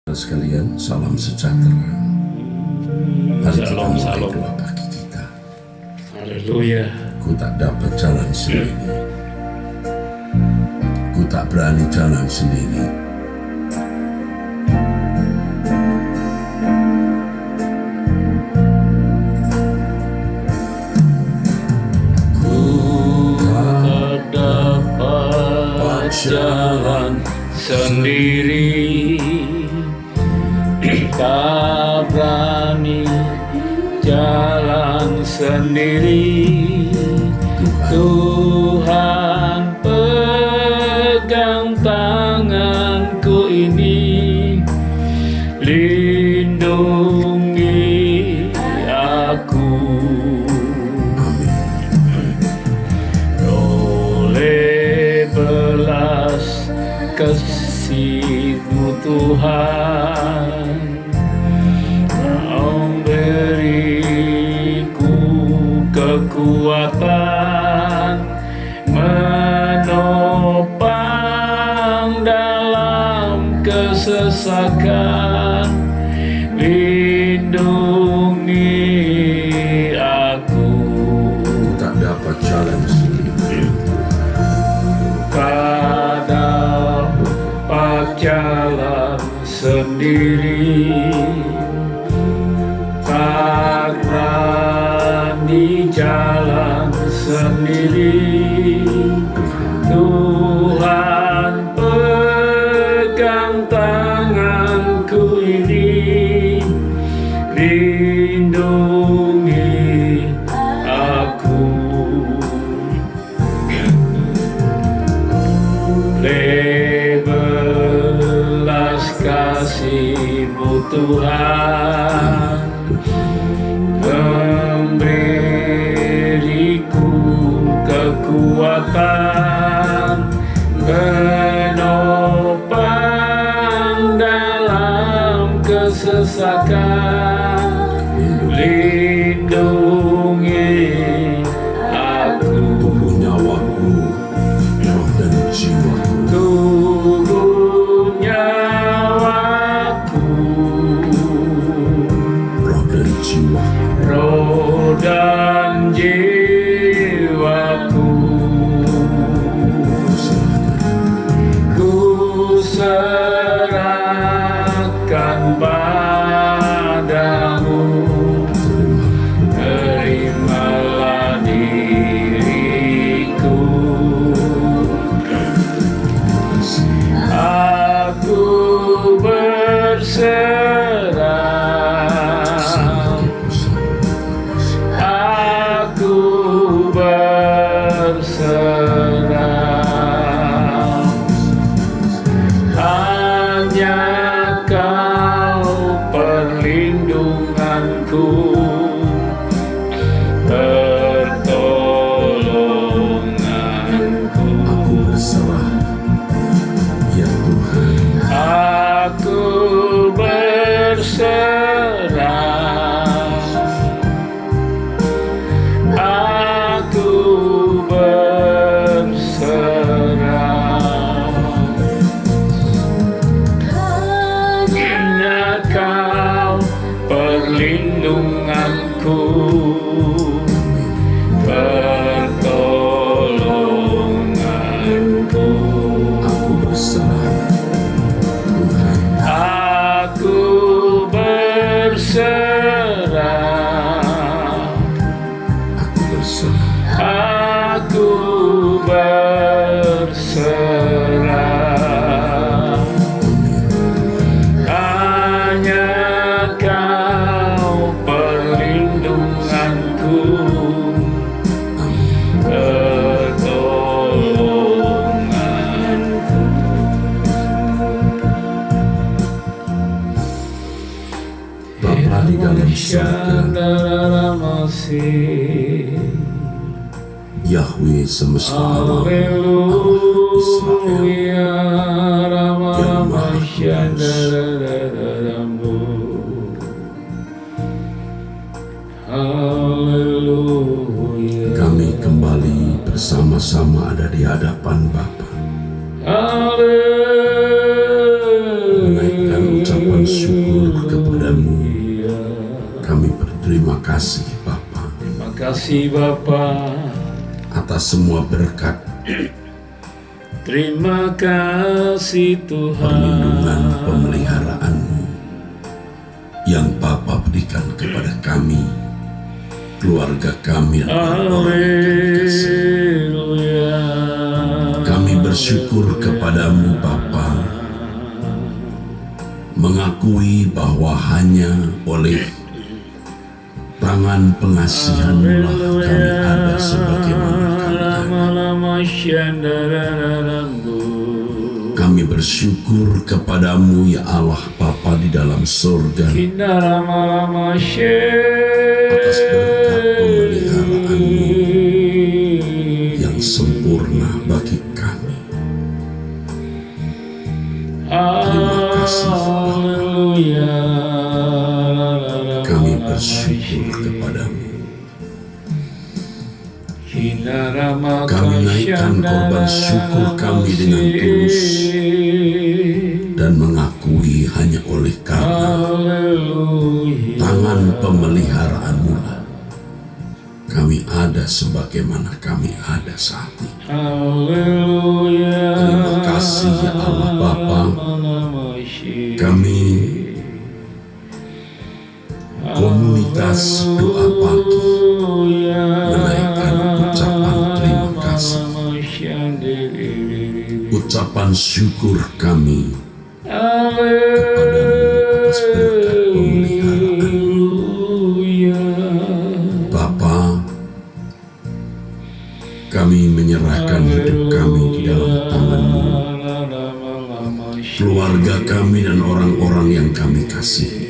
Sekalian, salam sejahtera. Mari kita mulai doa pagi kita. Haleluya. Ku tak dapat jalan sendiri. Ku tak berani jalan sendiri. Ku tak dapat jalan sendiri. Tak berani jalan sendiri. Tuhan pegang tanganku ini, lindungi aku. Oleh belas kasih-Mu Tuhan, beriku kekuatan menopang dalam kesesakan, lindungi aku. Ku tak dapat jalan sendiri. Tak dapat jalan sendiri. Tak berani jalan sendiri. Tuhan pegang tanganku ini, lindungi aku. Belas kasih-Mu Tuhan, memberiku kekuatan menopang dalam kesesakan, lindungi aku. Tubuh nyawaku, roh dan jiwaku. Tubuh nyawaku, Roh dan jiwaku. roh dan jiwaku, ku serahkan padamu. Terimalah diriku. Aku berserah. Aku berserah. Hanya Kau perlindunganku, pertolonganku. Aku berserah, ya Tuhan. Aku berserah. Aku berserah. Hanya Kau perlindunganku, pertolonganku. Aku berserah, Tuhan. Aku berserah. Aku berserah. Aku berserah. Hanya Kau perlindunganku, pertolonganku. Bapa di dalam surga, Yahweh semesta alam, Allah Israel, yang Maha Kudus. Haleluya. Kami kembali bersama-sama ada di hadapan Bapa, Haleluya. menaikkan ucapan ucapan syukur kepadamu. Kami berterima kasih Bapa. Terima kasih Bapa Atas semua berkat, terima kasih Tuhan. perlindungan, pemeliharaan-Mu yang Bapa berikan kepada kami, keluarga kami, dan orang-orang yang kami kasih. Haleluya. Kami bersyukur kepadamu Bapa, mengakui bahwa hanya oleh tangan pengasihan-Mu lah kami ada sebagaimana kami ada. Kami bersyukur kepadamu ya Allah Bapa di dalam surga, atas berkat pemeliharaan-Mu yang sempurna bagi kami. Terima kasih Bapa. Kami bersyukur kepadamu. Kami naikkan korban syukur kami dengan tulus dan mengakui hanya oleh karena tangan pemeliharaan-Mu lah kami ada sebagaimana kami ada saat ini. Terima kasih ya Allah Bapa. Kami komunitas doa pagi menaikkan ucapan terima kasih, ucapan syukur kami kepadamu atas berkat pemeliharaan. Bapa, kami menyerahkan hidup kami di dalam tangan-Mu, keluarga kami dan orang-orang yang kami kasihi.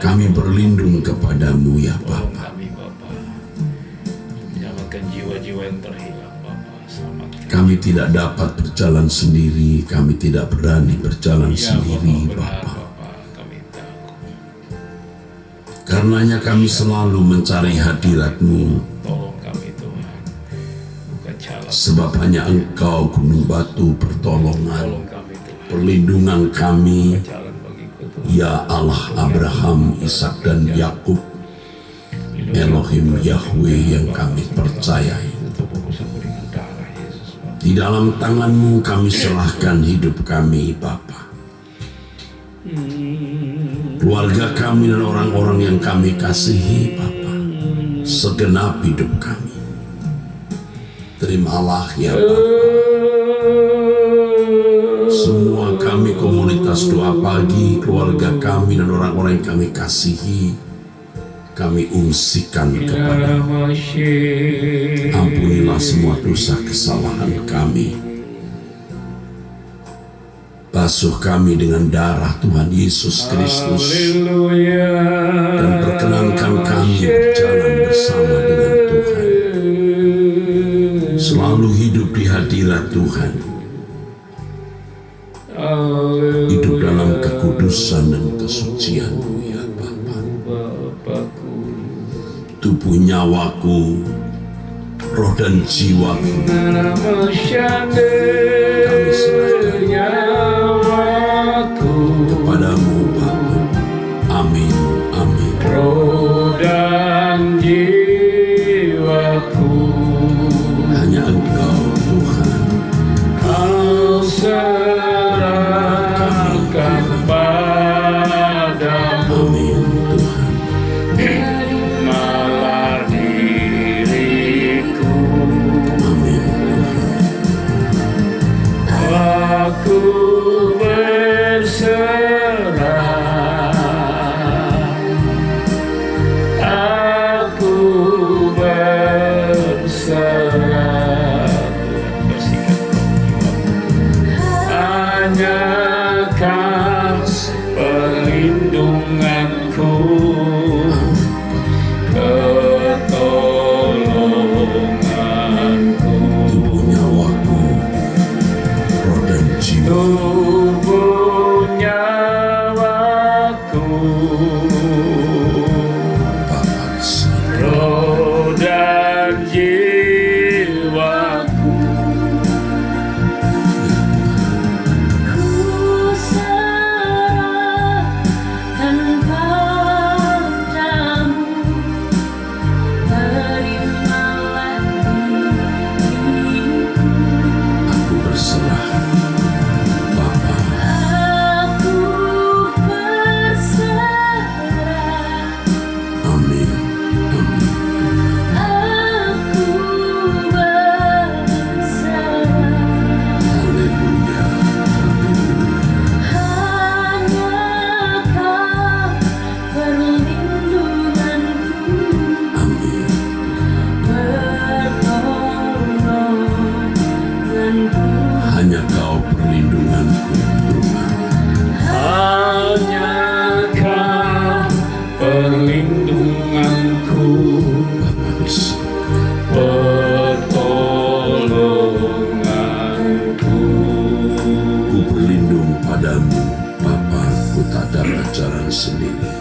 Kami berlindung kepadamu ya Bapa. Menyelamatkan jiwa-jiwa yang terhilang Bapa. Selamatkan. Kami tidak dapat berjalan sendiri, kami tidak berani berjalan Ya, sendiri Bapa, benar, Bapa. Bapa. Kami takut. Karenanya kami selalu mencari hadirat-Mu, Tolong kami Tuhan. Buka jalan. sebab hanya Engkau gunung batu pertolongan, Tolong kami Tuhan. perlindungan kami, Buka jalan bagiku Tuhan. ya Allah Abraham, Ishak dan Yakub, Elohim Yahweh yang kami percayai. Tutup buku saku dengan darah Yesus Bapa. Di dalam tangan-Mu kami serahkan hidup kami Bapa, keluarga kami dan orang-orang yang kami kasihi Bapa, segenap hidup kami. Terimalah ya Bapa. Semua kami komunitas doa pagi, keluarga kami dan orang-orang yang kami kasihi, kami ungsikan kepada-Mu. Ampunilah semua dosa kesalahan kami. Basuh kami dengan darah Tuhan Yesus Kristus, dan perkenankan kami berjalan bersama dengan Tuhan, selalu hidup di hadirat Tuhan, hidup dalam kekudusan dan kesucian-Mu ya Bapa. Tubuh nyawaku, roh dan jiwaku, kami serahkan kepadamu Bapa. Amin, amin. Roh dan jiwaku Hanya Engkau Tuhan. Kau serahkan padamu. Amin Tuhan. Malah diriku Amin Tuhan. aku padamu, Bapa, ku tak dapat jalan sendiri.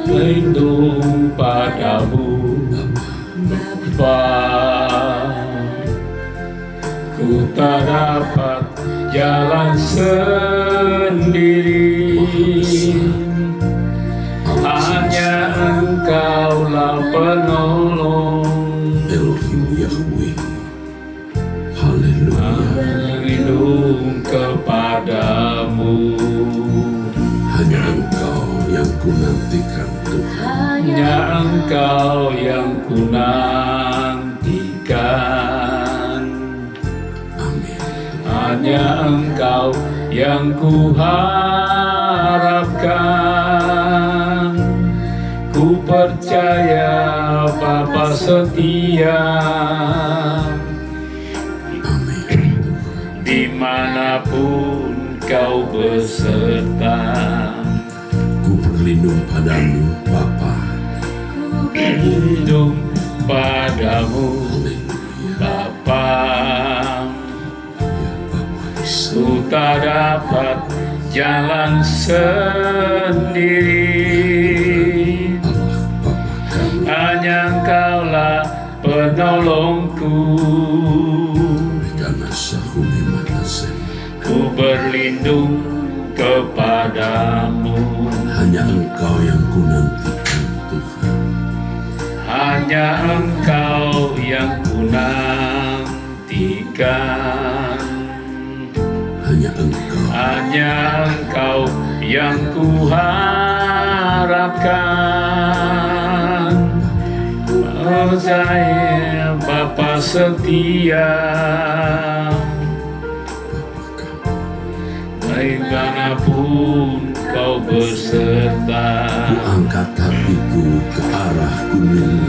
Berlindung padamu, Bapa, ku tak dapat jalan sendiri. Hanya Engkaulah penolong. Elohim Yahweh, haleluya. Berlindung kepadamu, Hanya Engkau yang ku nantikan Tuhan. hanya Engkau yang ku nantikan. Amin. Hanya Engkau yang ku harapkan. Ku percaya Bapa setia, Amin. dimanapun kau beserta. Ku berlindung padamu, Bapa. Berlindung padamu, Haleluya. Bapa. Ya Bapa Yesus. Ku tak dapat jalan sendiri. Allah Bapa kami. Hanya Engkaulah penolongku. Karena sahumi matasen. Ku berlindung kepadamu. Hanya Engkau yang ku nantikan Tuhan. Hanya Engkau yang ku nantikan. Hanya Engkau. Hanya Engkau yang ku harapkan. Percaya Bapa setia, dimanapun kau beserta. Ku angkat hatiku ke arah gunung.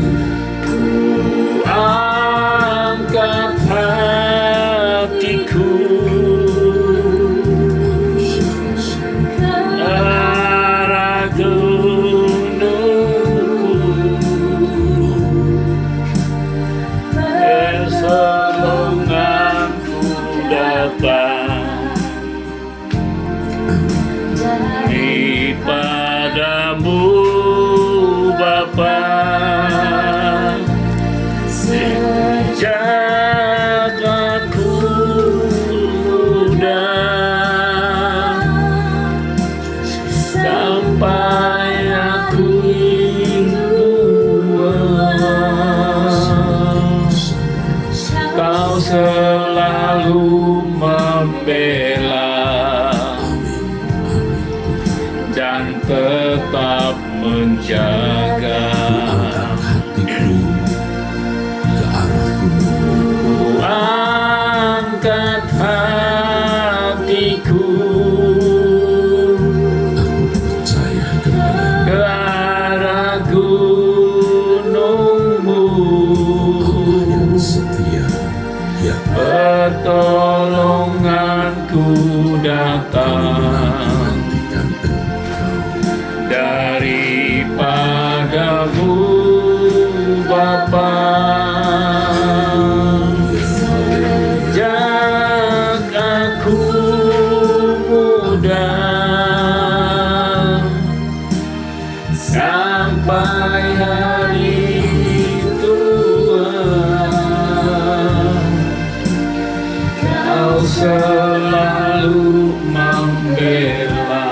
Angkat hatiku ke arah gunungku, pertolonganku datang padamu, Bapa. Sejak aku muda sampai aku tua, Kau selalu membela dan tetap menjaga. Angkat hatiku ke arah gunung. Angkat hatiku Aku percaya kepada ke arah gunungmu, Allah yang setia. Ya pertolonganku datang nantikan Engkau. daripadamu, Bapa. Sejak aku muda sampai hari tua, Kau selalu membela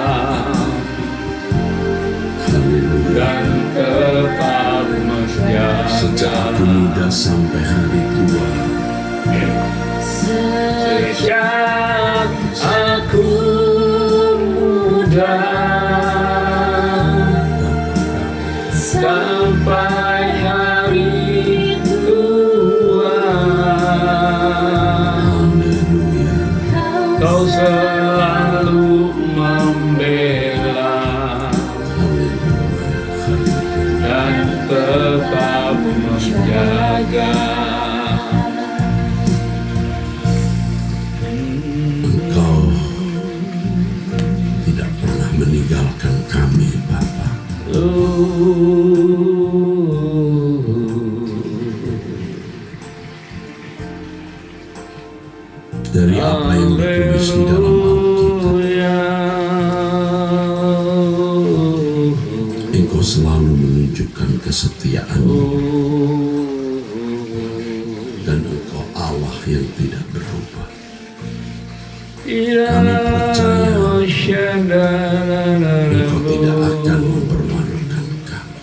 Haleluya. dan tetap menjaga. Sejak aku muda sampai hari tua. Sejak aku muda sampai hari tua, Haleluya. Kau selalu membela Haleluya. Haleluya. dan tetap menjaga. Engkau tidak pernah meninggalkan kami, Bapa. Dari apa apa yang ditulis di dalam Alkitab. Engkau selalu menunjukkan kesetiaan-Mu, dan Engkau Allah yang tidak berubah. Kami percaya Engkau tidak akan mempermalukan kami.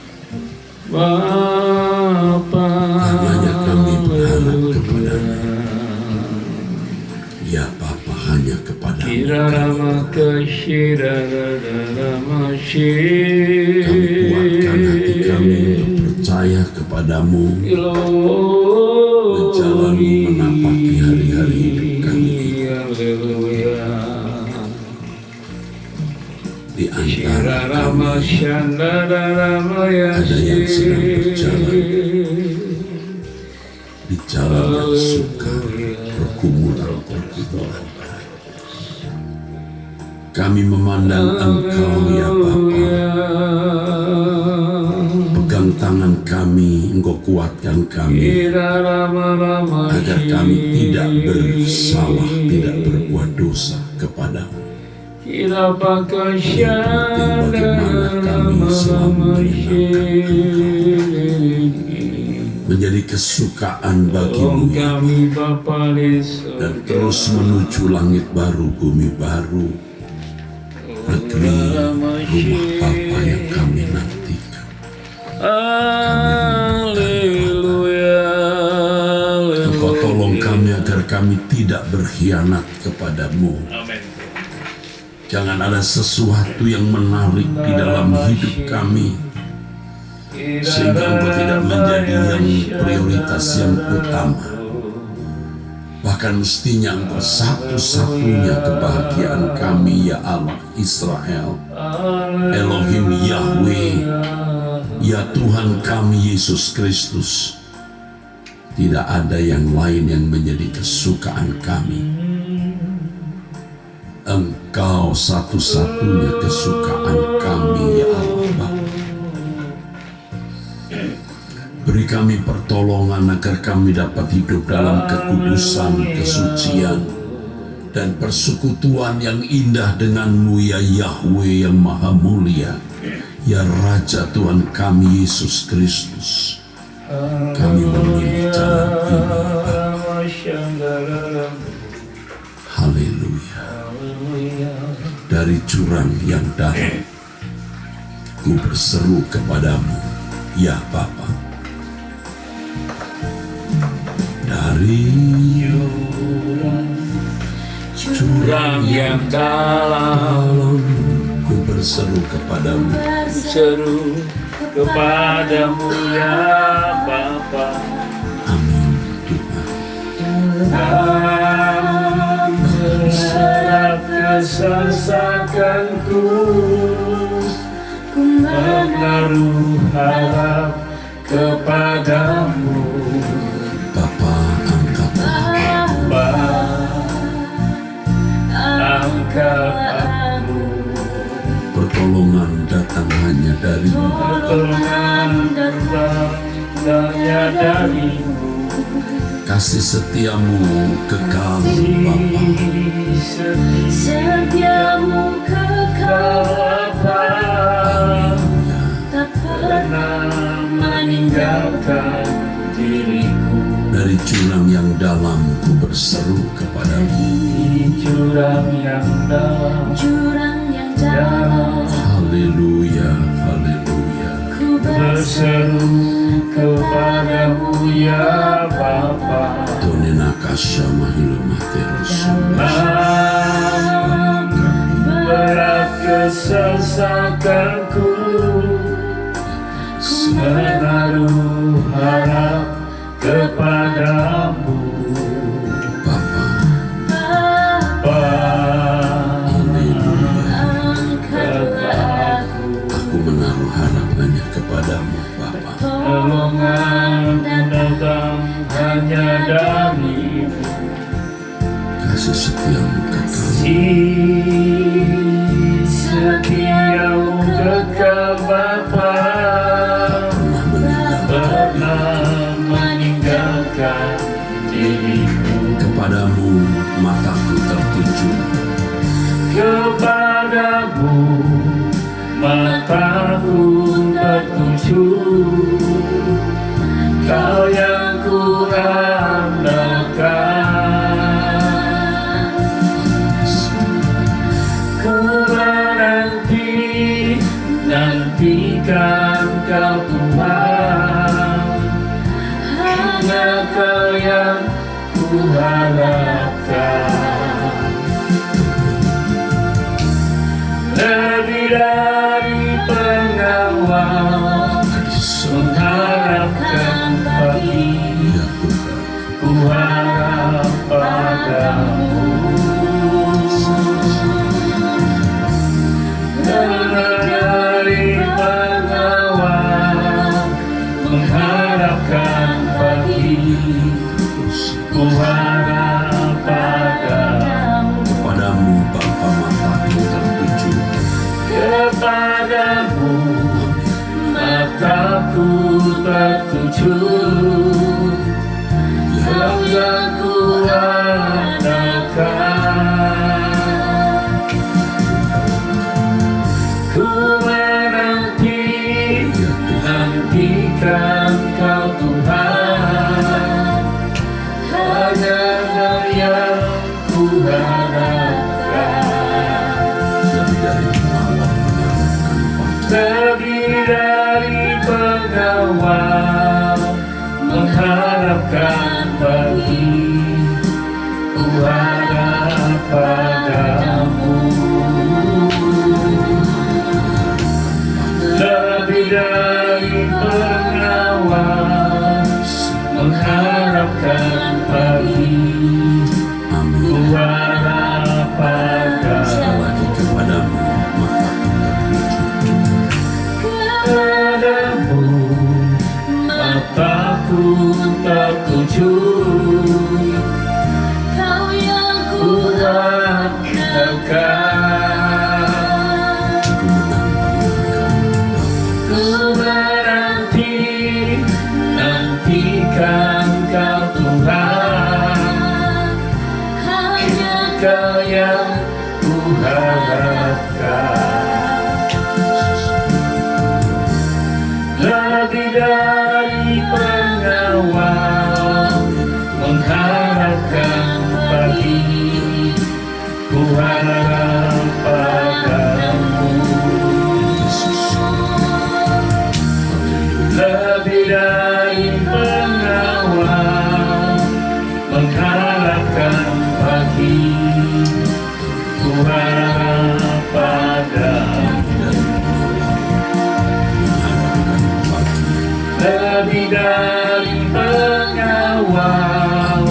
Karenanya kami berharap kepada-Mu. Ya Bapa, hanya kepada-Mu kami kuatkan hati kami untuk percaya kepada-Mu, menjalani menapaki hari-hari hidup kami. Di antara kami ada yang sedang berjalan di jalan yang sukar, pergumulan. Kami memandang Engkau, ya Bapa. Pegang tangan kami, Engkau kuatkan kami, agar kami tidak bersalah, tidak berbuat dosa kepadamu. Yang penting bagaimana kami selalu menjadi kesukaan bagimu, ya Bapa, dan terus menuju langit baru, bumi baru, negeri rumah Bapa yang kami nantikan. Engkau tolong kami agar kami tidak berkhianat kepadamu. Jangan ada sesuatu yang menarik di dalam hidup kami, sehingga Engkau tidak menjadi yang prioritas yang utama. Bahkan mestinya Engkau satu-satunya kebahagiaan kami, ya Allah Israel, Elohim Yahweh, ya Tuhan kami Yesus Kristus. Tidak ada yang lain yang menjadi kesukaan kami. Engkau satu-satunya kesukaan kami, ya Allah Bapa. Beri kami pertolongan agar kami dapat hidup dalam kekudusan, kesucian, dan persekutuan yang indah dengan-Mu, ya Yahweh yang Maha Mulia, ya Raja Tuhan kami Yesus Kristus. Kami memilih jalan ini, Bapa. Haleluya. Dari jurang yang dalam, ku berseru kepadamu, ya Bapa. Dari jurang yang dalam, ku berseru kepadamu, ya Bapa. amin Tuhan. Berat kesesakanku, ku menaruh harap kepadamu. Bapa, angkat Angkat aku, pertolongan datang hanya dari-Mu. pertolongan datang hanya dari-Mu. Kasih setiamu kekal, Bapa. Setiamu kekal Bapa, Haleluya. tak pernah meninggalkan Diriku Dari jurang yang dalam, ku berseru kepadamu. di jurang yang dalam, jurang yang dalam. Haleluya, haleluya. Ku berseru kepadamu, ya Bapa. Donena kasya mahilu materus. Berat kesesakanku, menaruh harap kepadamu, Bapa. Bapa. Haleluya. angkatlah aku, Aku menaruh harap hanya kepadamu, Bapa. Pertolongan datang hanya dari-Mu. Kasih setiamu kekal. Setiamu kekal Bapa, pernah meninggalkan diriku. Kepadamu mataku tertuju. tertuju. Kepadamu mataku tertuju, Kau yang ku andalkan. Ku nantikan Kau Tuhan, hanya Kau yang ku harapkan. Lebih dari pengawal mengharapkan pagi, ku harap padamu. Lebih dari pengawal mengharapkan pagi, ku harap padamu. Kepadamu Bapa mataku tertuju. Kepadamu mataku tertuju, Kau yang ku andalkan. Ku nantikan Kau Tuhan, hanya Kau yang ku harapkan. Lebih dari pengawal mengharapkan pagi, ku harap padamu. Lebih dari pengawal mengharapkan pagi, ku harap padamu. Kepadamu mataku tertuju, Kau yang ku andalkan. Ku nantikan Kau Tuhan, hanya Kau yang ku harapkan. Lebih dari pengawal mengharapkan pagi, ku harap padamu. Lebih dari pengawal mengharapkan pagi, ku harap padamu. Lebih dari pengawal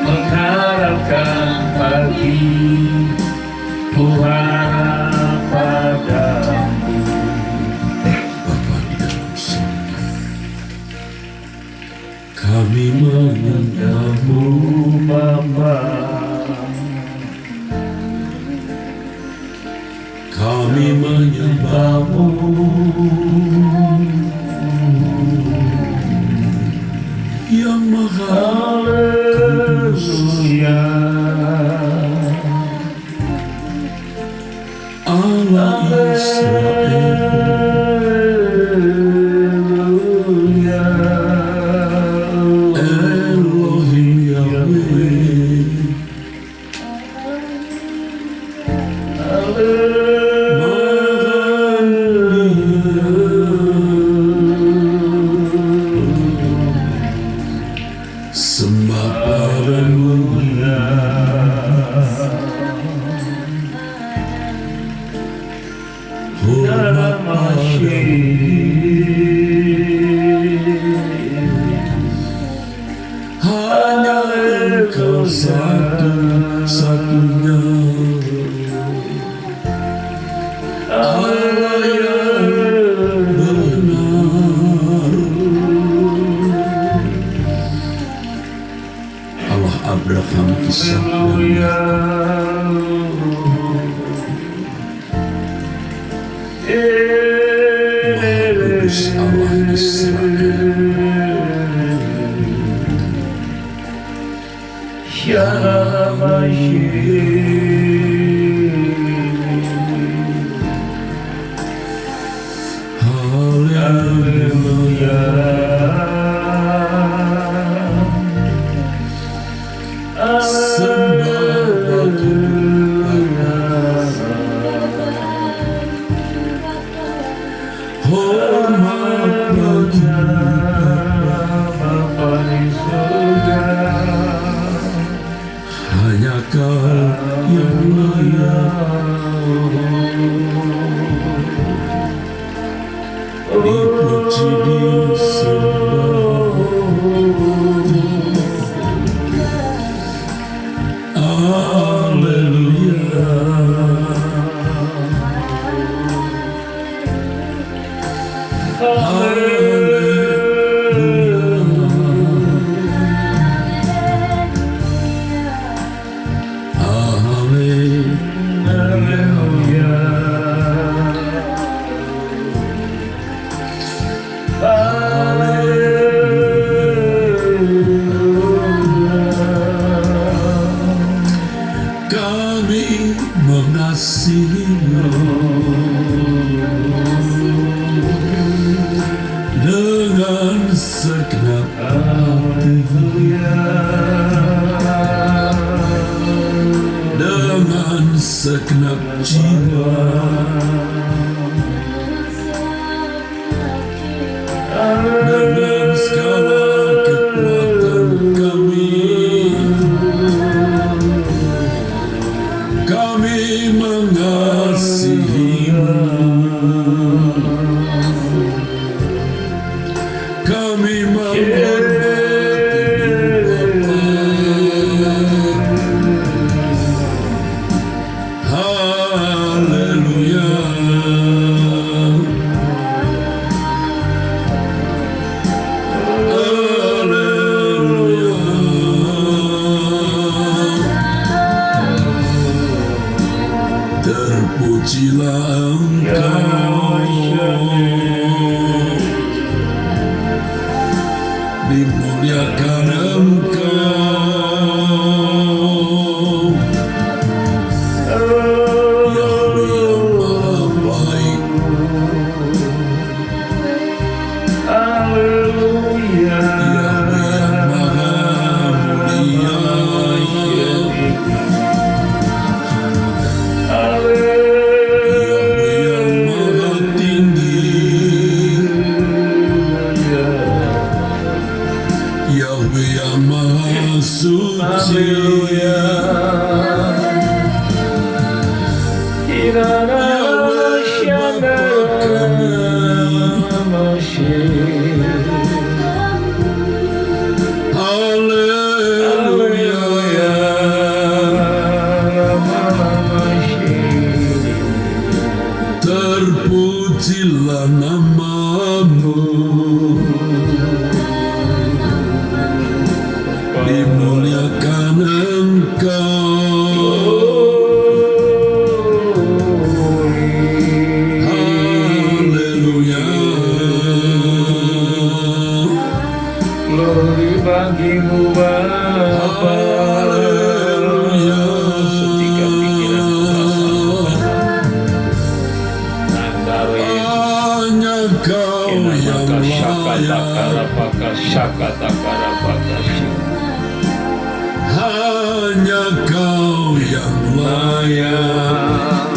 mengharapkan pagi, ku harap padamu. Bapa di dalam surga, kami menyembahmu Bapa, kami menyembahmu yang maha haleluya. Allah Israel, Elohim Yahweh, sembah padamu, hormat padamu. Hanya Engkau satu-satunya Allah yang benar. Allah Abraham, Ishak dan Maha Kudus Allah Israel, Shalom yang layak. Dipuji disembah, haleluya. Kami mengasihimu dengan segenap hati, dengan segenap jiwa, dengan segala kekuatan kami mengasihimu, kami menghormatimu Bapa. Haleluya. Terpujilah Engkau, dimuliakan Engkau, Yahweh yang Maha Baik. Yahweh yang Maha Mulia. Yahweh yang Maha Suci, Yahweh Bapa kami, haleluya. Terpujilah nama-Mu, dimuliakan Engkau, haleluya. Glory bagimu Bapa. Haleluya. Setiap pikiran Hanya Kau yang layak, hanya Kau yang layak,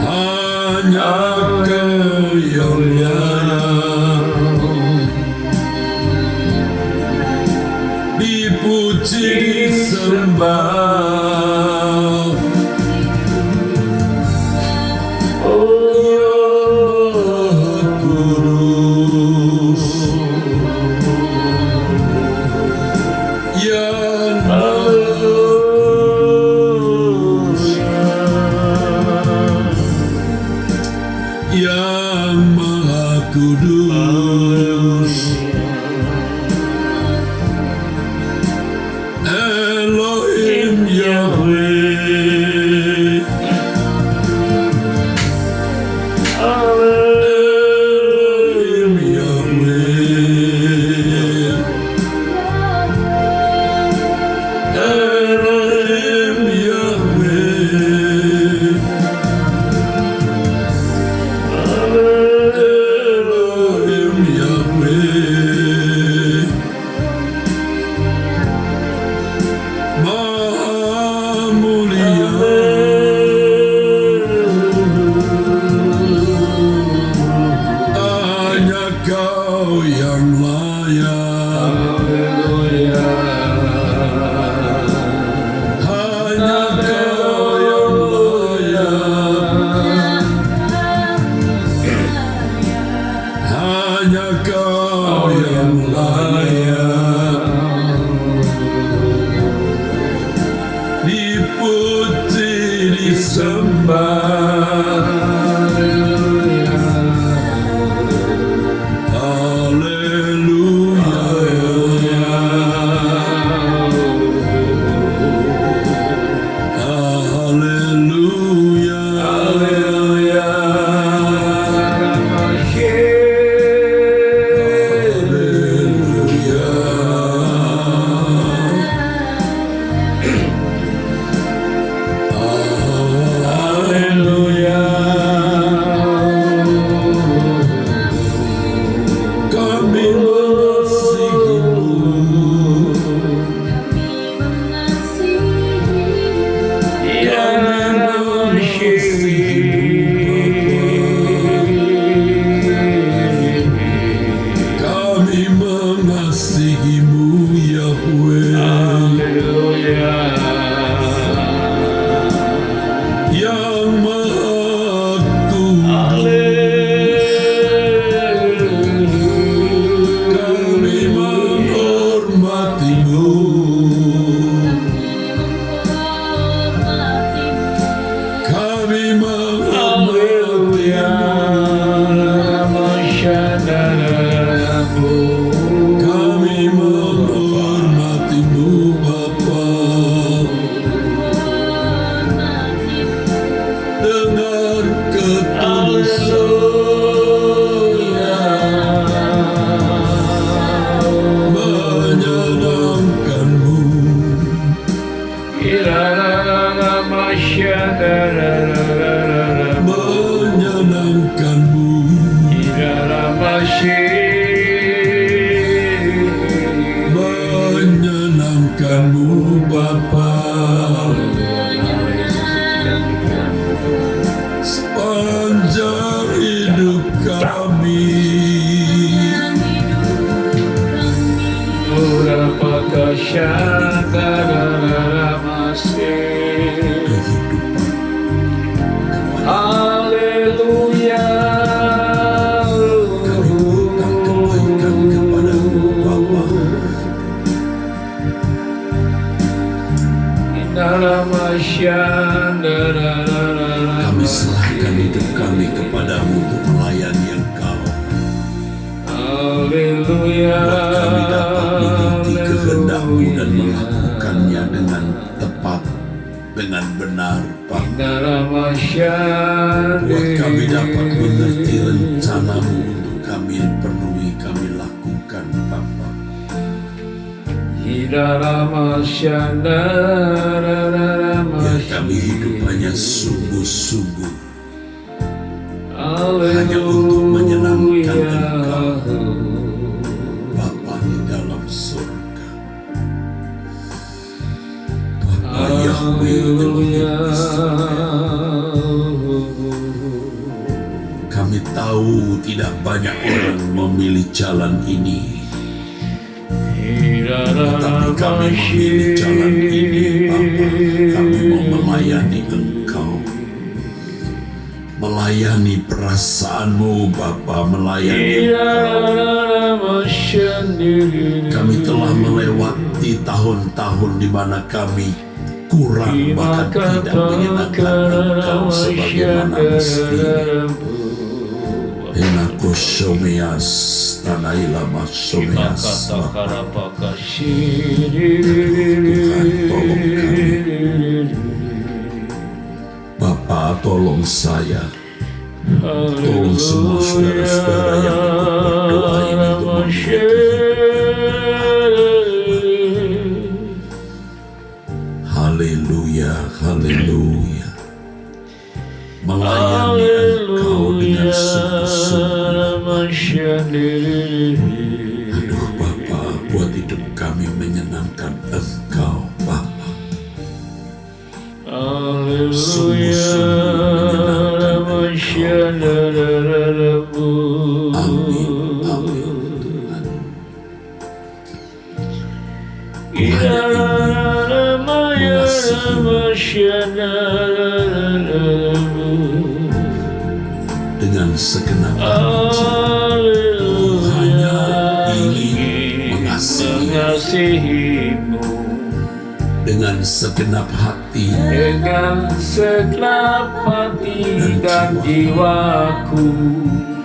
hanya Kau yang layak, dipuji disembah. Yang Maha Kudus, Elohim Yahweh. dipuji, disembah. Menyenangkanmu Bapa, sepanjang hidup kami. Kehidupan. Haleluya. Kami minta kebaikan kepadamu Bapa. Kami serahkan hidup kami kepadamu untuk melayani Engkau. Haleluya. Buat kami dapat mengerti kehendak-Mu dan melakukannya dengan tepat, dengan benar, Bapa. Buat kami dapat mengerti rencana-Mu untuk kami penuhi, kami lakukan, Bapa. Biar kami hidup hanya sungguh-sungguh, hanya untuk menyenangkan Engkau, Bapa di dalam surga. Bapa Yahweh Elohim Israel. Kami tahu tidak banyak orang memilih jalan ini, tetapi kami memilih jalan ini, Bapa. Kami mau melayani Engkau, melayani perasaan-Mu, Bapa, melayani Engkau. Kami telah melewati tahun-tahun di mana kami kurang, bahkan tidak menyenangkan Engkau sebagaimana mestinya. Enako someas, tanaila mas someas, Bapa. Tuhan tolong kami, Bapa, tolong saya, tolong semua saudara-saudara yang ikut berdoa ini untuk memiliki haleluya, haleluya, melayani Engkau dengan sungguh-sungguh. Aduh Bapa, buat hidup kami menyenangkan Engkau, Bapa. Sungguh-sungguh menyenangkan Engkau, Bapa. Amin, amin, Tuhan. Ku hanya ingin mengasihi dengan segenap hati. Ku hanya ingin mengasihi dengan segenap hati dengan segenap hati dan jiwaku,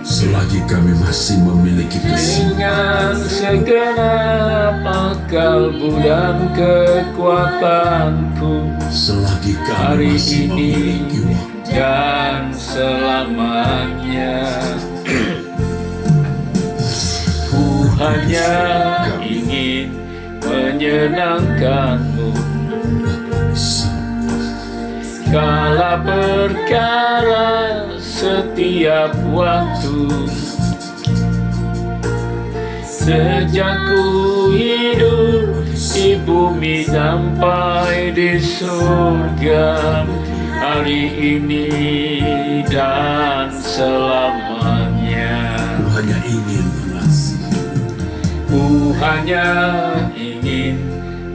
selagi kami masih memiliki kesimpulan dengan segenap akalku dan kekuatanku, selagi kami hari masih ini memiliki waktu dan selamanya. Ku hanya ingin menyenangkanmu, segala perkara setiap waktu. Sejak ku hidup di bumi sampai di surga, hari ini dan selamanya. Ku hanya ingin mengasihi, Ku hanya ingin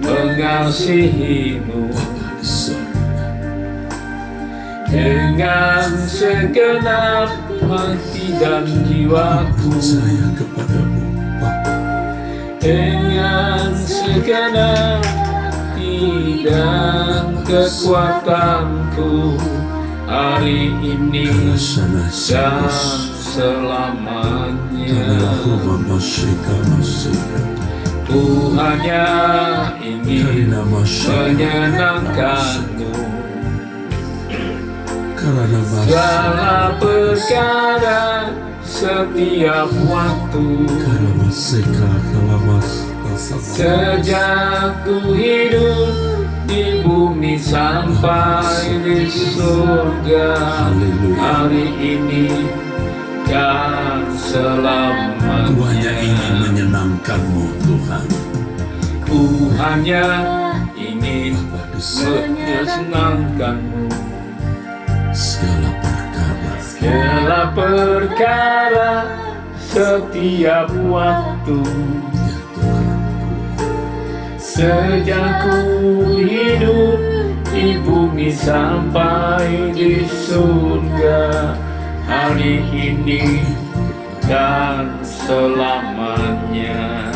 mengasihimu Bapa di sorga. dengan segenap hati dan jiwaku, Percaya kepadamu Bapa, dengan segenap hati dan kekuatanku, hari ini sana dan sana selamanya. Karena Masika Masika Ku hanya ingin Karena Masika menyenangkanmu, Karena segala perkara setiap waktu. Karena Masika Kalamas Sejak ku hidup di bumi sampai di surga, Haleluya. hari ini dan selamanya. Ku hanya ingin menyenangkanmu Tuhan. Ku hanya ingin Bapa di sorga, menyenangkanmu, segala perkara segala perkara setiap waktu. ya Tuhanku. Sejak ku hidup di bumi sampai di surga, hari ini dan selamanya.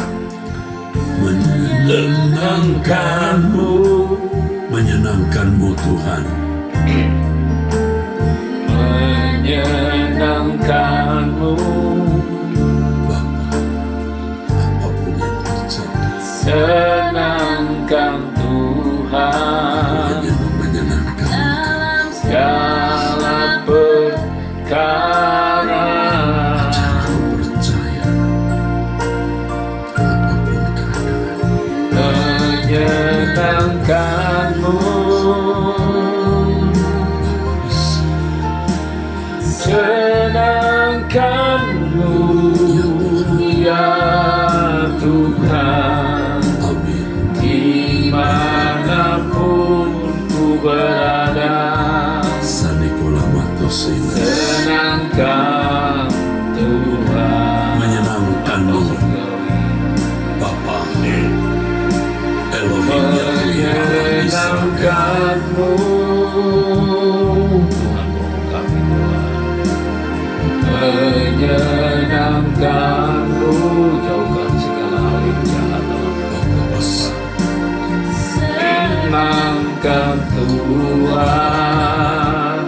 Menyenangkanmu, menyenangkanmu Tuhan. Menyenangkanmu, Bapa, apapun yang terjadi, senangkan Tuhan hanya mau menyenangkan Engkau. segala perkara. Aku percaya, apapun keadaan, Menyenangkanmu, senangkanmu ya Tuhan, amin. dimanapun ku berada. Sanikola Matosina, Senangkan Tuhan, menyenangkanmu Bapa, Elohim Yahweh Allah Israel. menyenangkanmu Tuhan, tolong kami Tuhan. Menyenangkanmu, jauhkan segala hal yang jahat dalam Bapa besar, menyenangkan Tuhan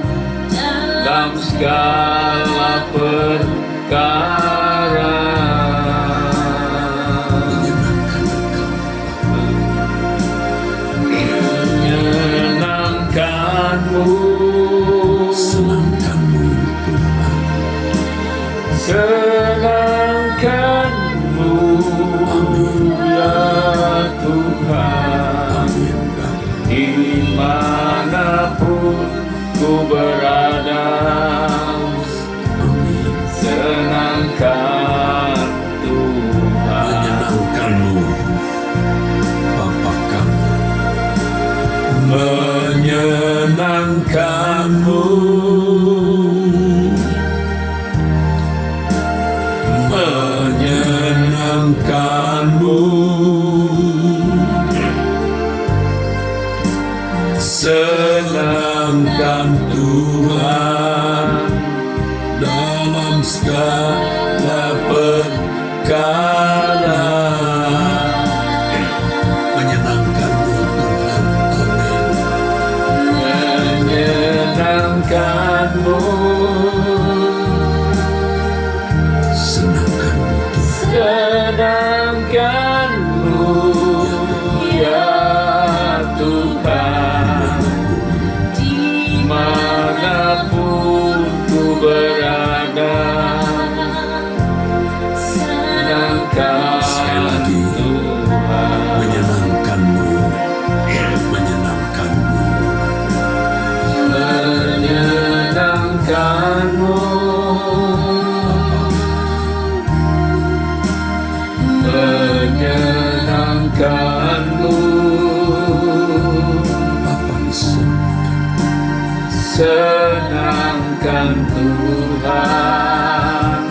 dalam segala perkara. menyenangkan Engkau. Menyenangkanmu, Senangkanmu Tuhan. senangkanmu ya Tuhan, Amin Bapa. dimanapun ku berada. Amin. Senangkan Tuhan, Menyenangkanmu Bapa kami. Menyenangkanmu, menyenangkanmu, senangkan Tuhan dalam segala perkara. Menyenangkanmu Tuhan, amin. senangkanmu, senangkanmu senangkanmu ya Tuhan, dimanapun ku berada, senangkan sekali lagi Tuhan, menyenangkanmu, menyenangkanmu, menyenangkanmu, menyenangkanmu, Bapa disenangkan. senangkan Tuhan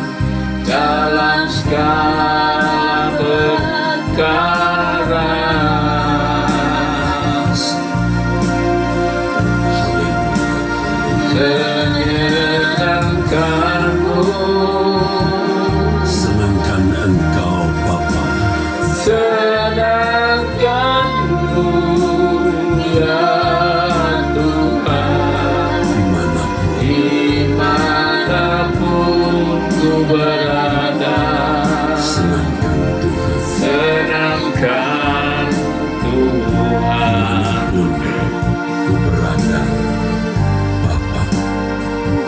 dalam segala perkara. Senangkanmu, Senangkan Engkau Bapa, senangkanmu ya Tuhan, dimanapun dimanapun ku berada, senangkan Tuhan, senangkan Tuhan, dimanapun ku berada, Bapa,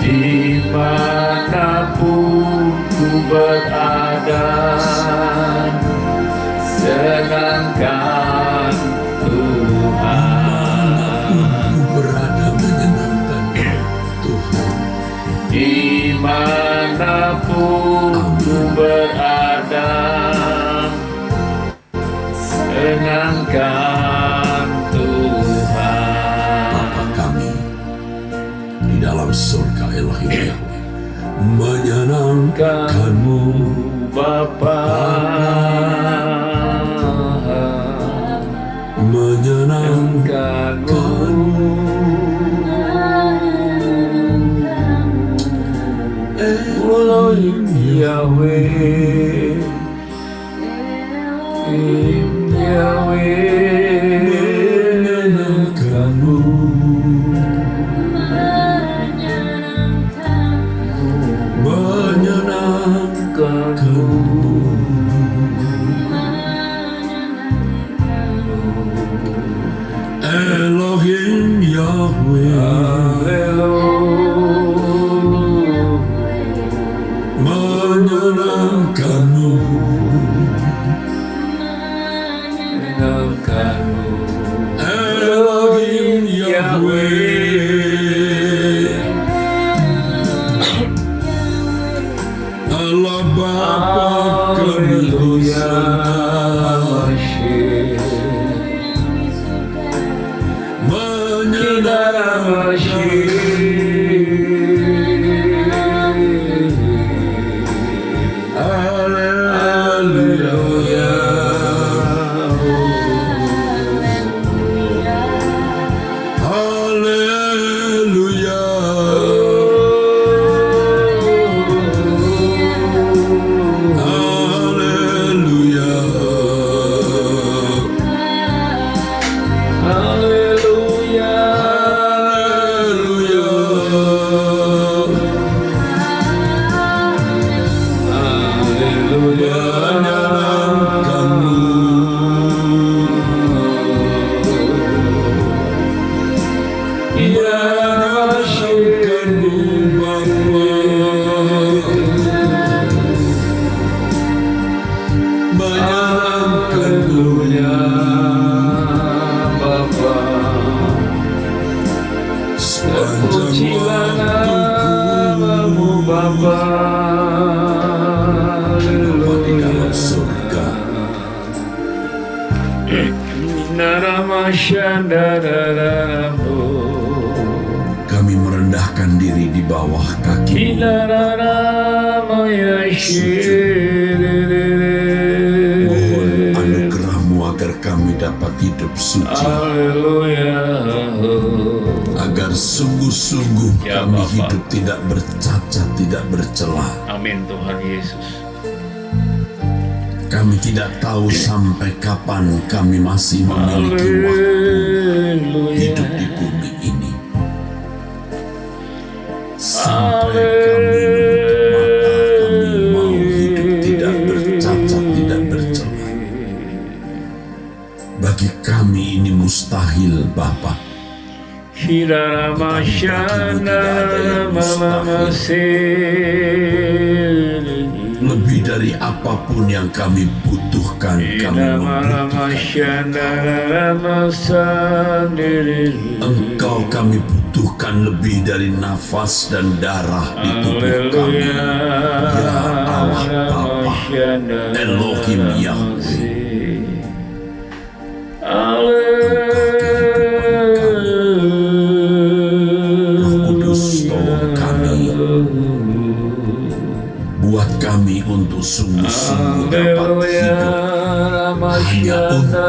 dimanapun ku berada, senangkan Tuhan, ku berada menyenangkan Tuhan, dimanapun ku berada, senangkan Tuhan. Bapa kami di dalam surga Elohim Yahweh, menyenangkanmu, Bapa, menyenangkanmu, Elohim Yahweh, Yahweh, menyenangkanmu, menyenangkanmu, Elohim Yahweh, menyenangkanmu, Elohim Yahweh, Allah Bapa kami di sana, Kami merendahkan diri di bawah kaki. Mohon anugerah-Mu agar kami dapat hidup suci, agar sungguh-sungguh Ya, kami Bapa. hidup tidak bercacat, tidak bercela. Amin Tuhan Yesus. Kami tidak tahu sampai kapan kami masih memiliki waktu hidup di bumi ini. mustahil, Bapa. Hirarama Shana Lebih dari apapun yang kami butuhkan, kami membutuhkan Engkau. Kami butuhkan lebih dari nafas dan darah di tubuh kami. Ya Allah Bapa, Elohim Yahweh, Roh Kudus, tolong kami. Buat kami untuk sungguh-sungguh dapat hidup hanya untuk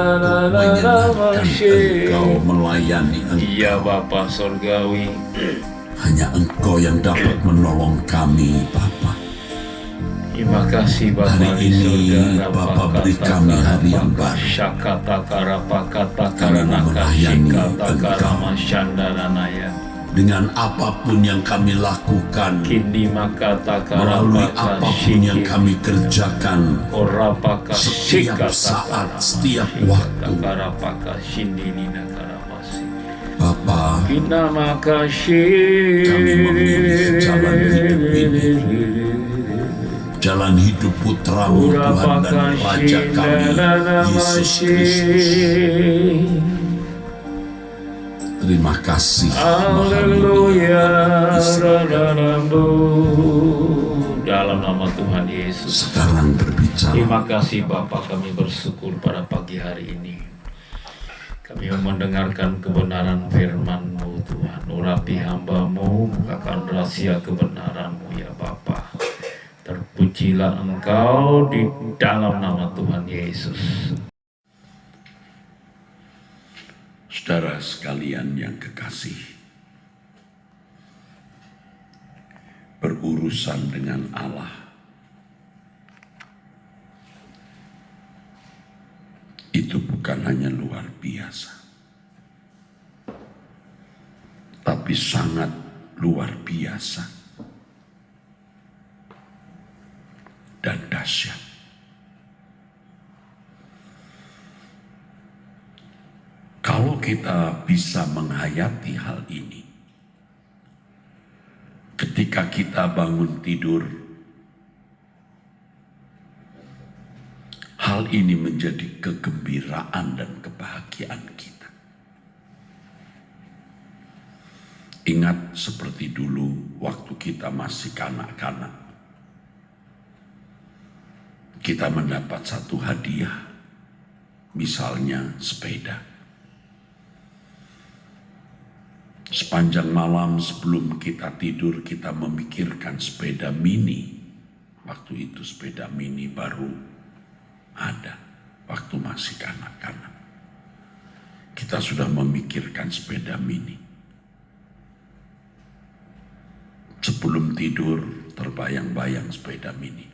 menyenangkan Engkau, melayani Engkau. Ya Bapa Sorgawi, Hanya Engkau yang dapat menolong kami, Bapa. terima kasih Bapa Hari di ini surga. Bapa beri kami hari yang baru. Syakata karapakata Kami karanaka melayani shikata Engkau. karama syandaranaya. Dengan apapun yang kami lakukan, Kini makata melalui karapaka apapun yang kami kerjakan, Orapaka setiap shikata saat, karama setiap shikata waktu, karapaka shindinina karamasi. Bapa, Kina maka kami memilih jalan hidup ini, jalan hidup Putramu Tuhan dan Raja kami, Yesus Kristus. Terima kasih, Maha Haleluya. Mulia. Dalam nama Tuhan Yesus. Sekarang berbicara. Terima kasih Bapa, kami bersyukur pada pagi hari ini. Kami mendengarkan kebenaran firman-Mu Tuhan. Urapi hamba-Mu, bukakan rahasia kebenaran-Mu ya Bapa. Terpujilah Engkau di dalam nama Tuhan Yesus. Saudara sekalian yang kekasih, berurusan dengan Allah itu bukan hanya luar biasa, tapi sangat luar biasa dan dahsyat. Kalau kita bisa menghayati hal ini, ketika kita bangun tidur, hal ini menjadi kegembiraan dan kebahagiaan kita. Ingat seperti dulu waktu kita masih kanak-kanak, kita mendapat satu hadiah, misalnya sepeda. Sepanjang malam sebelum kita tidur, kita memikirkan sepeda mini. Waktu itu sepeda mini baru ada, waktu masih kanak-kanak. Kita sudah memikirkan sepeda mini. Sebelum tidur terbayang-bayang sepeda mini.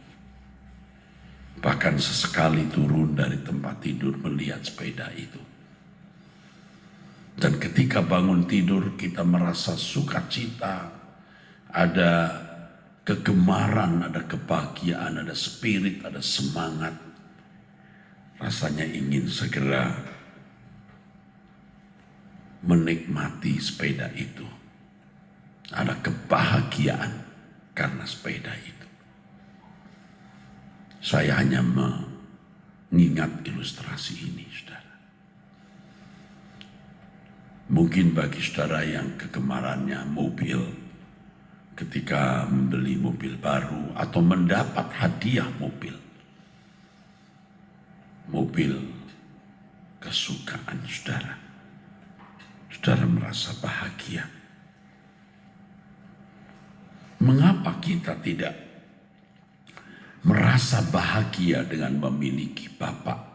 Bahkan sesekali turun dari tempat tidur melihat sepeda itu. Dan ketika bangun tidur kita merasa sukacita, ada kegemaran, ada kebahagiaan, ada spirit, ada semangat. Rasanya ingin segera menikmati sepeda itu. Ada kebahagiaan karena sepeda itu. Saya hanya mengingat ilustrasi ini, saudara. Mungkin bagi saudara yang kegemarannya mobil, ketika membeli mobil baru atau mendapat hadiah mobil kesukaan saudara, saudara merasa bahagia. Mengapa kita tidak merasa bahagia dengan memiliki Bapa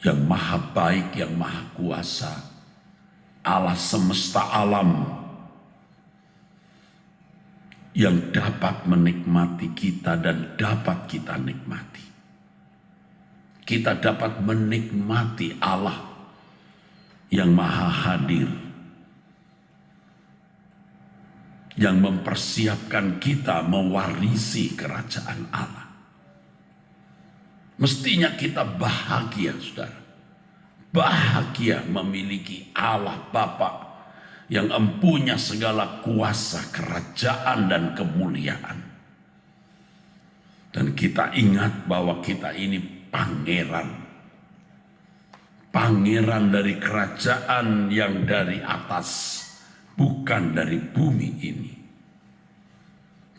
yang maha baik, yang maha kuasa, Allah semesta alam, yang dapat menikmati kita dan dapat kita nikmati. Kita dapat menikmati Allah yang maha hadir, yang mempersiapkan kita mewarisi kerajaan Allah. Mestinya kita bahagia, saudara. bahagia memiliki Allah Bapa yang empunya segala kuasa, kerajaan, dan kemuliaan. Dan kita ingat bahwa kita ini pangeran. Pangeran dari kerajaan yang dari atas, bukan dari bumi ini.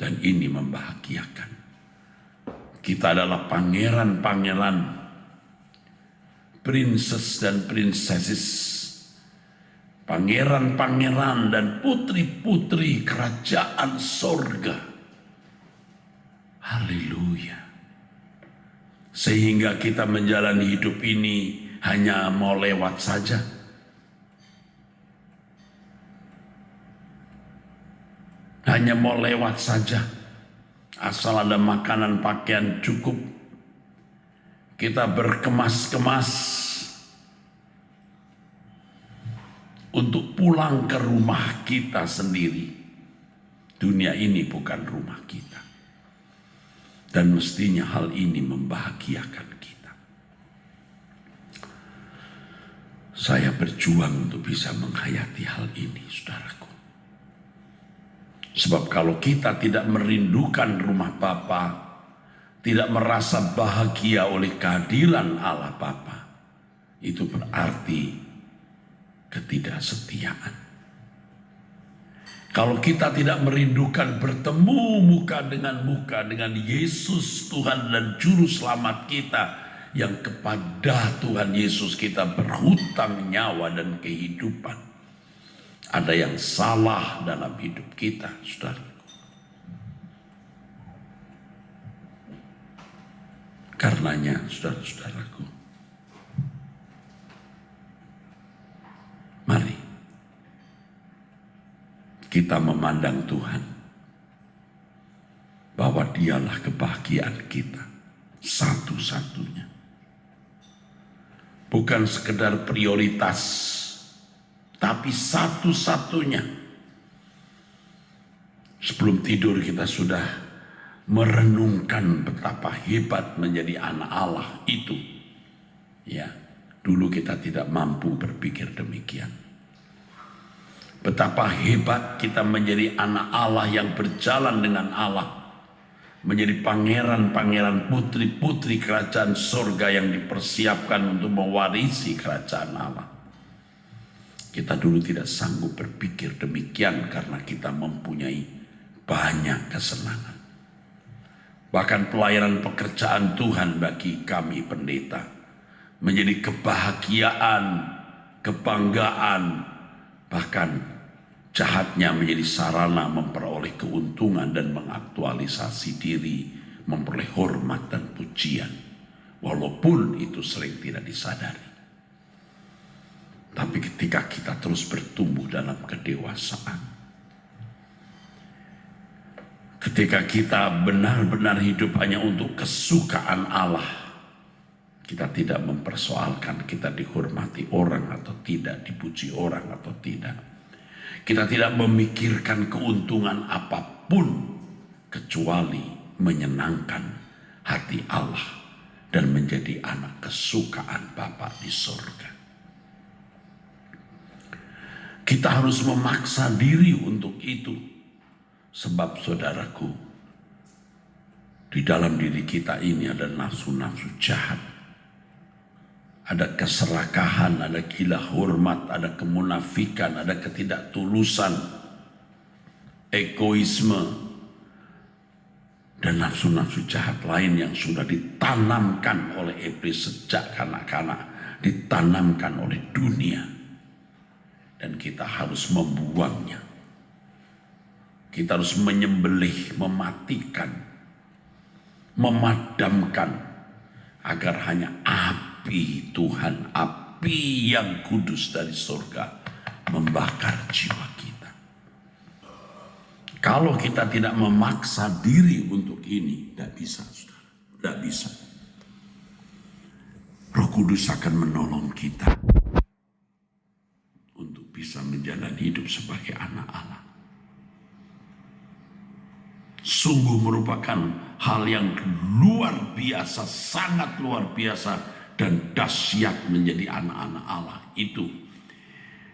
Dan ini membahagiakan. Kita adalah pangeran-pangeran, princess dan princesses, pangeran-pangeran dan putri-putri kerajaan sorga. Haleluya. Sehingga kita menjalani hidup ini hanya mau lewat saja. Hanya mau lewat saja. Asal ada makanan, pakaian cukup. Kita berkemas-kemas untuk pulang ke rumah kita sendiri. Dunia ini bukan rumah kita. Dan mestinya hal ini membahagiakan kita. Saya berjuang untuk bisa menghayati hal ini, saudaraku. Sebab kalau kita tidak merindukan rumah Bapa, tidak merasa bahagia oleh kehadiran Allah Bapa, itu berarti ketidaksetiaan. Kalau kita tidak merindukan bertemu muka dengan Yesus Tuhan dan Juru Selamat kita, yang kepada Tuhan Yesus kita berhutang nyawa dan kehidupan, ada yang salah dalam hidup kita, saudara. Karenanya, saudara-saudaraku, mari kita memandang Tuhan bahwa Dialah kebahagiaan kita satu-satunya. Bukan sekedar prioritas, tapi satu-satunya. Sebelum tidur kita sudah merenungkan betapa hebat menjadi anak Allah itu. Ya, dulu kita tidak mampu berpikir demikian. Betapa hebat kita menjadi anak Allah yang berjalan dengan Allah. Menjadi pangeran-pangeran, putri-putri kerajaan surga yang dipersiapkan untuk mewarisi kerajaan Allah. Kita dulu tidak sanggup berpikir demikian karena kita mempunyai banyak kesenangan. Bahkan pelayanan pekerjaan Tuhan bagi kami pendeta menjadi kebahagiaan, kebanggaan, bahkan jahatnya menjadi sarana memperoleh keuntungan dan mengaktualisasi diri, memperoleh hormat dan pujian, walaupun itu sering tidak disadari. Tapi ketika kita terus bertumbuh dalam kedewasaan, ketika kita benar-benar hidup hanya untuk kesukaan Allah, kita tidak mempersoalkan kita dihormati orang atau tidak, dipuji orang atau tidak. Kita tidak memikirkan keuntungan apapun kecuali menyenangkan hati Allah dan menjadi anak kesukaan Bapa di surga. Kita harus memaksa diri untuk itu, sebab saudaraku, di dalam diri kita ini ada nafsu-nafsu jahat. Ada keserakahan, ada gila hormat, ada kemunafikan, ada ketidaktulusan, egoisme, dan nafsu-nafsu jahat lain yang sudah ditanamkan oleh iblis sejak kanak-kanak, ditanamkan oleh dunia. Dan kita harus membuangnya. Kita harus menyembelih, mematikan, memadamkan, agar hanya api Tuhan, api yang kudus dari surga membakar jiwa kita. Kalau kita tidak memaksa diri untuk ini, tidak bisa, saudara, tidak bisa. Roh Kudus akan menolong kita untuk bisa menjalani hidup sebagai anak Allah. Sungguh merupakan hal yang luar biasa, sangat luar biasa, dan dahsyat menjadi anak-anak Allah. Itu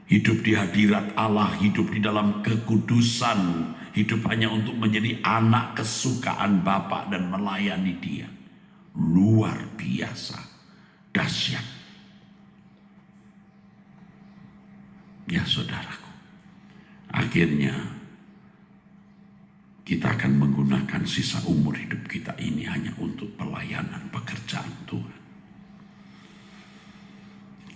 hidup di hadirat Allah, hidup di dalam kekudusan, hidup hanya untuk menjadi anak kesukaan Bapa dan melayani Dia. Luar biasa, dahsyat. Ya saudaraku, akhirnya kita akan menggunakan sisa umur hidup kita ini hanya untuk pelayanan pekerjaan Tuhan.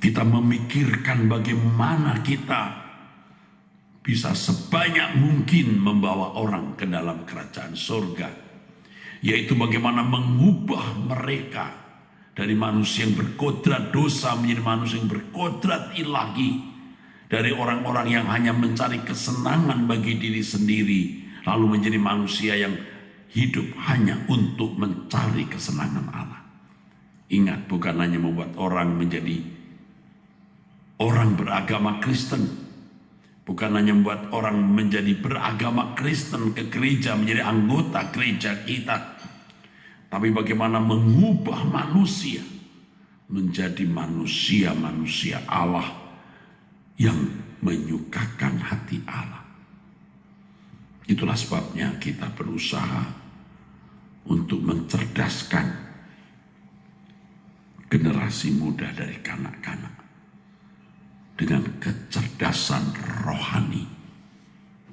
Kita memikirkan bagaimana kita bisa sebanyak mungkin membawa orang ke dalam kerajaan surga, yaitu bagaimana mengubah mereka dari manusia yang berkodrat dosa menjadi manusia yang berkodrat ilahi, dari orang-orang yang hanya mencari kesenangan bagi diri sendiri, lalu menjadi manusia yang hidup hanya untuk mencari kesenangan Allah. Ingat, bukan hanya membuat orang menjadi orang beragama Kristen, bukan hanya membuat orang menjadi beragama Kristen ke gereja, menjadi anggota gereja kita, tapi bagaimana mengubah manusia menjadi manusia-manusia Allah yang menyukakan hati Allah. Itulah sebabnya kita berusaha untuk mencerdaskan generasi muda dari kanak-kanak dengan kecerdasan rohani.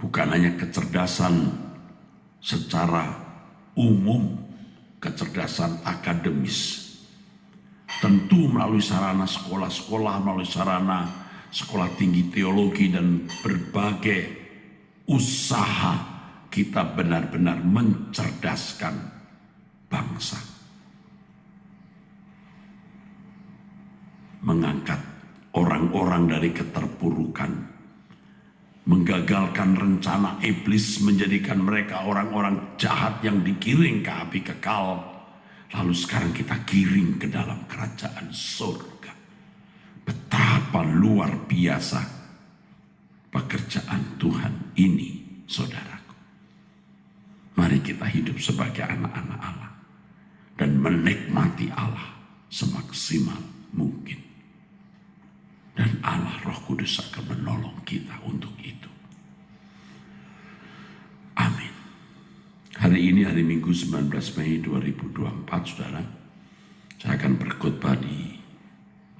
Bukan hanya kecerdasan secara umum, kecerdasan akademis. Tentu melalui sarana sekolah-sekolah, melalui sarana sekolah tinggi teologi dan berbagai usaha, kita benar-benar mencerdaskan bangsa. Mengangkat orang-orang dari keterpurukan, menggagalkan rencana iblis, menjadikan mereka orang-orang jahat yang digiring ke api kekal. Lalu sekarang kita giring ke dalam kerajaan surga. Betapa luar biasa pekerjaan Tuhan ini, saudaraku. Mari kita hidup sebagai anak-anak Allah dan menikmati Allah semaksimal mungkin. Dan Allah Roh Kudus akan menolong kita untuk itu. Amin. Hari ini hari Minggu 19 Mei 2024, saudara, saya akan berkhotbah di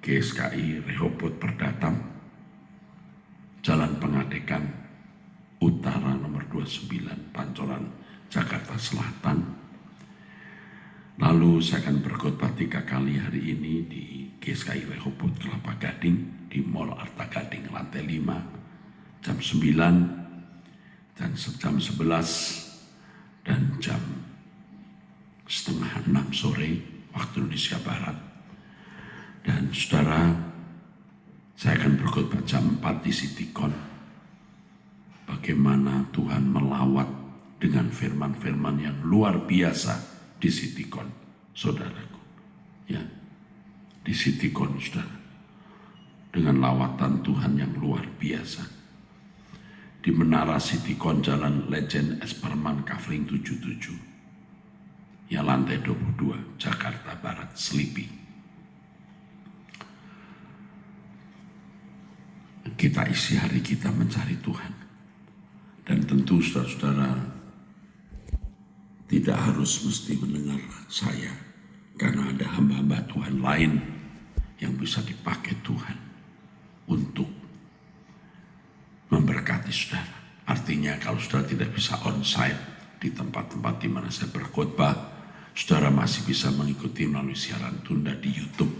GSKI Rehoboth Perdatang, Jalan Pengadekan Utara nomor 29, Pancoran, Jakarta Selatan. Lalu saya akan berkhotbah 3 kali hari ini di GSKI Rehoboth Kelapa Gading, di Mall Arta Gading lantai 5, jam 9 dan jam 11 dan jam setengah 6 sore waktu Indonesia Barat. Dan saudara, saya akan berkhotbah jam 4 di Citycon. Bagaimana Tuhan melawat dengan firman-firman yang luar biasa di Citycon, saudaraku. Ya, di Citycon, saudara. Dengan lawatan Tuhan yang luar biasa. Di Menara Citycon Jalan Legend Esperman Kavling 77. Ya, lantai 22, Jakarta Barat, Sleepy. Kita isi hari kita mencari Tuhan. Dan tentu saudara-saudara tidak harus mesti mendengar saya, karena ada hamba-hamba Tuhan lain yang bisa dipakai Tuhan untuk memberkati saudara. Artinya kalau saudara tidak bisa onsite di tempat-tempat di mana saya berkhotbah, saudara masih bisa mengikuti melalui siaran tunda di YouTube.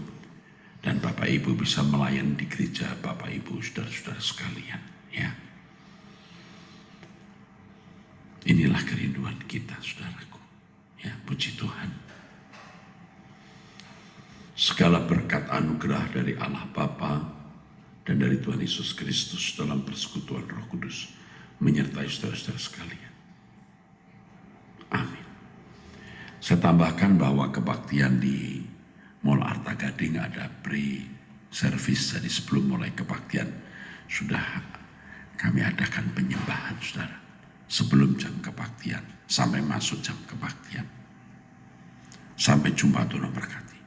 Dan Bapak Ibu bisa melayani di gereja Bapak Ibu, saudara-saudara sekalian. Ya, inilah kerinduan kita, saudaraku. Ya, puji Tuhan. Segala berkat anugerah dari Allah Bapa dan dari Tuhan Yesus Kristus dalam persekutuan Roh Kudus menyertai saudara-saudara sekalian. Amin. Saya tambahkan bahwa kebaktian di Mall Arta Gading ada pre-service, jadi sebelum mulai kebaktian sudah kami adakan penyembahan, saudara. Sebelum jam kebaktian sampai masuk jam kebaktian. Sampai jumpa, Tuhan memberkati.